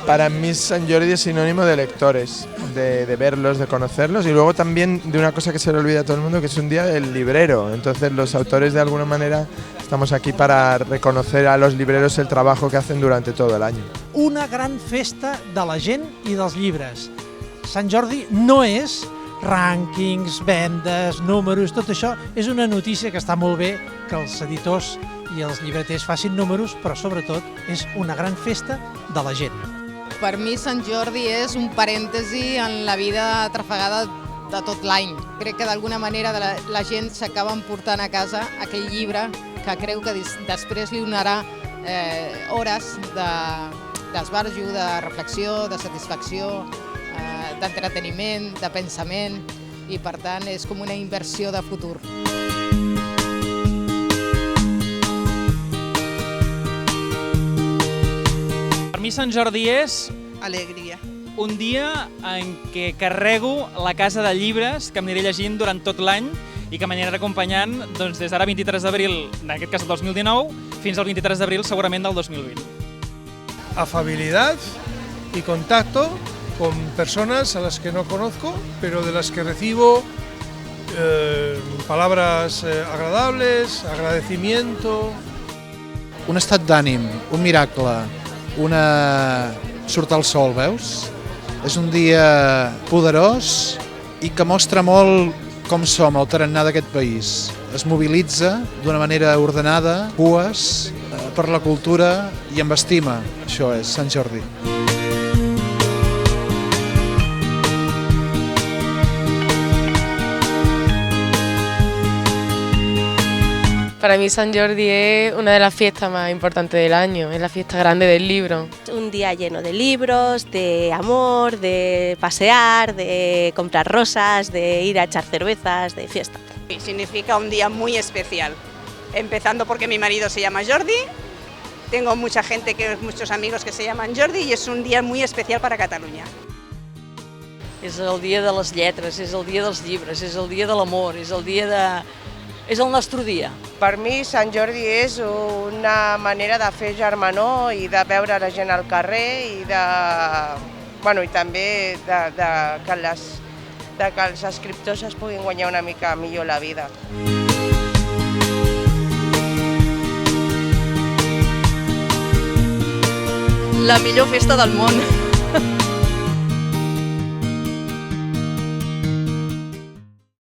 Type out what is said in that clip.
Para mí San Jordi es sinónimo de lectores, de verlos, de conocerlos, y luego también de una cosa que se le olvida a todo el mundo, que es un día del librero. Entonces los autores de alguna manera estamos aquí para reconocer a los libreros el trabajo que hacen durante todo el año. Una gran festa de la gent i dels llibres. Sant Jordi no és rànquings, vendes, números, tot això és una notícia que està molt bé que els editors i els llibreters facin números, però sobretot és una gran festa de la gent. Per mi Sant Jordi és un parèntesi en la vida trafegada de tot l'any. Crec que d'alguna manera la gent s'acaba emportant a casa aquell llibre que creu que després li donarà hores d'esbarjo, de reflexió, de satisfacció, d'entreteniment, de pensament, i per tant és com una inversió de futur. Per mi Sant Jordi és alegria. un dia en què carrego la casa de llibres que m'aniré llegint durant tot l'any i que m'aniré acompanyant des d'ara 23 d'abril, en aquest cas del 2019, fins al 23 d'abril segurament del 2020. Afabilidad y contacto con personas a las que no conozco, pero de las que recibo palabras agradables, agradecimiento. Un estat d'ànim, un miracle, surt el sol, veus? És un dia poderós i que mostra molt com som, el tarannà d'aquest país. Es mobilitza d'una manera ordenada, cues, per la cultura i amb estima. Això és Sant Jordi. Para mí San Jordi es una de las fiestas más importantes del año, es la fiesta grande del libro. Un día lleno de libros, de amor, de pasear, de comprar rosas, de ir a echar cervezas, de fiesta. Significa un día muy especial, empezando porque mi marido se llama Jordi, tengo muchos amigos que se llaman Jordi y es un día muy especial para Catalunya. És el dia de les lletres, és el dia dels llibres, és el dia de l'amor, és el nostre dia. Per mi Sant Jordi és una manera de fer germanor i de veure la gent al carrer i també que els escriptors es puguin guanyar una mica millor la vida. La millor festa del món.